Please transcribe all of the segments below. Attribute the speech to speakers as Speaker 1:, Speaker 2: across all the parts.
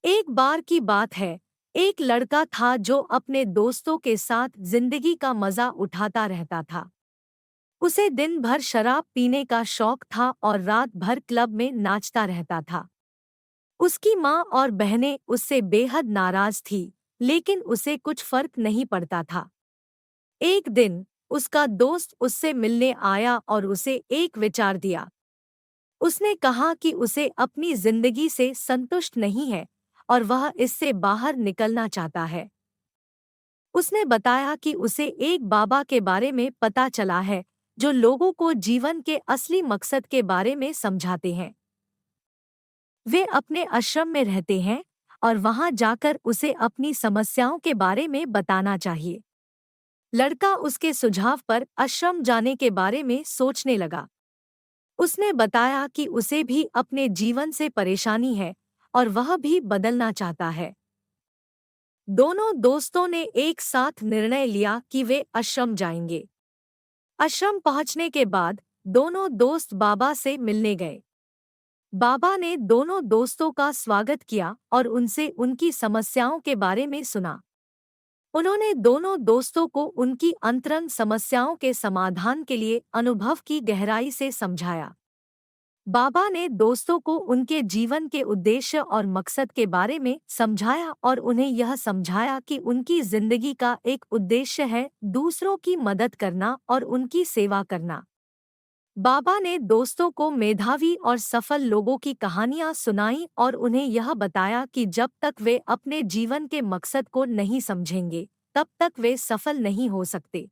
Speaker 1: एक बार की बात है। एक लड़का था जो अपने दोस्तों के साथ जिंदगी का मजा उठाता रहता था। उसे दिन भर शराब पीने का शौक था और रात भर क्लब में नाचता रहता था। उसकी माँ और बहनें उससे बेहद नाराज थी, लेकिन उसे कुछ फर्क नहीं पड़ता था। एक दिन उसका दोस्त उससे मिलने आया और उसे एक विचार दिया। उसने कहा कि उसे अपनी जिंदगी से संतुष्ट नहीं है और वह इससे बाहर निकलना चाहता है। उसने बताया कि उसे एक बाबा के बारे में पता चला है जो लोगों को जीवन के असली मकसद के बारे में समझाते हैं। वे अपने आश्रम में रहते हैं और वहां जाकर उसे अपनी समस्याओं के बारे में बताना चाहिए। लड़का उसके सुझाव पर आश्रम जाने के बारे में सोचने लगा। उसने बताया कि उसे भी अपने जीवन से परेशानी है और वह भी बदलना चाहता है। दोनों दोस्तों ने एक साथ निर्णय लिया कि वे आश्रम जाएंगे। आश्रम पहुंचने के बाद दोनों दोस्त बाबा से मिलने गए। बाबा ने दोनों दोस्तों का स्वागत किया और उनसे उनकी समस्याओं के बारे में सुना। उन्होंने दोनों दोस्तों को उनकी अंतरंग समस्याओं के समाधान के लिए अनुभव की गहराई से समझाया। बाबा ने दोस्तों को उनके जीवन के उद्देश्य और मकसद के बारे में समझाया और उन्हें यह समझाया कि उनकी जिंदगी का एक उद्देश्य है दूसरों की मदद करना और उनकी सेवा करना। बाबा ने दोस्तों को मेधावी और सफल लोगों की कहानियां सुनाई और उन्हें यह बताया कि जब तक वे अपने जीवन के मकसद को नहीं समझेंगे, तब तक वे सफल नहीं हो सकते।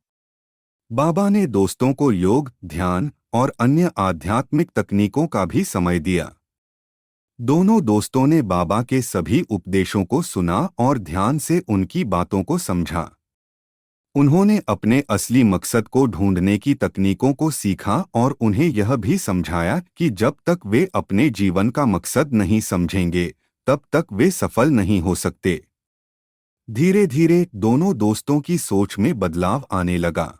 Speaker 2: बाबा ने दोस्तों को योग, ध्यान और अन्य आध्यात्मिक तकनीकों का भी समय दिया। दोनों दोस्तों ने बाबा के सभी उपदेशों को सुना और ध्यान से उनकी बातों को समझा। उन्होंने अपने असली मकसद को ढूंढने की तकनीकों को सीखा और उन्हें यह भी समझाया कि जब तक वे अपने जीवन का मकसद नहीं समझेंगे, तब तक वे सफल नहीं हो सकते। धीरे धीरे दोनों दोस्तों की सोच में बदलाव आने लगा।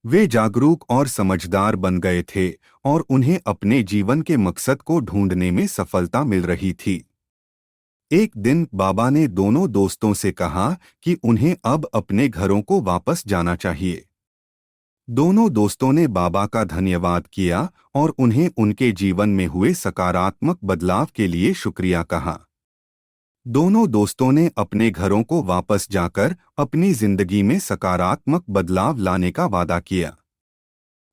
Speaker 2: वे जागरूक और समझदार बन गए थे और उन्हें अपने जीवन के मकसद को ढूंढने में सफलता मिल रही थी। एक दिन बाबा ने दोनों दोस्तों से कहा कि उन्हें अब अपने घरों को वापस जाना चाहिए। दोनों दोस्तों ने बाबा का धन्यवाद किया और उन्हें उनके जीवन में हुए सकारात्मक बदलाव के लिए शुक्रिया कहा। दोनों दोस्तों ने अपने घरों को वापस जाकर अपनी जिंदगी में सकारात्मक बदलाव लाने का वादा किया।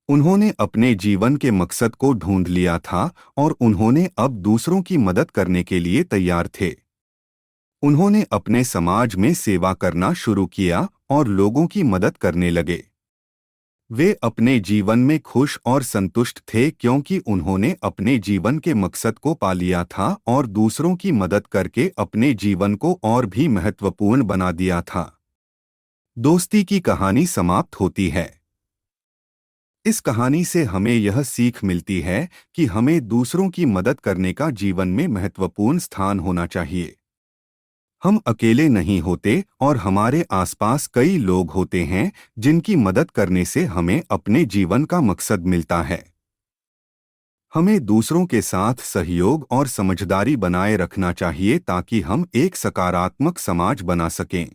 Speaker 2: उन्होंने अपने जीवन के मकसद को ढूंढ लिया था और उन्होंने अब दूसरों की मदद करने के लिए तैयार थे। उन्होंने अपने समाज में सेवा करना शुरू किया और लोगों की मदद करने लगे। वे अपने जीवन में खुश और संतुष्ट थे क्योंकि उन्होंने अपने जीवन के मकसद को पा लिया था और दूसरों की मदद करके अपने जीवन को और भी महत्वपूर्ण बना दिया था। दोस्ती की कहानी समाप्त होती है। इस कहानी से हमें यह सीख मिलती है कि हमें दूसरों की मदद करने का जीवन में महत्वपूर्ण स्थान होना चाहिए। हम अकेले नहीं होते और हमारे आसपास कई लोग होते हैं जिनकी मदद करने से हमें अपने जीवन का मकसद मिलता है। हमें दूसरों के साथ सहयोग और समझदारी बनाए रखना चाहिए ताकि हम एक सकारात्मक समाज बना सकें।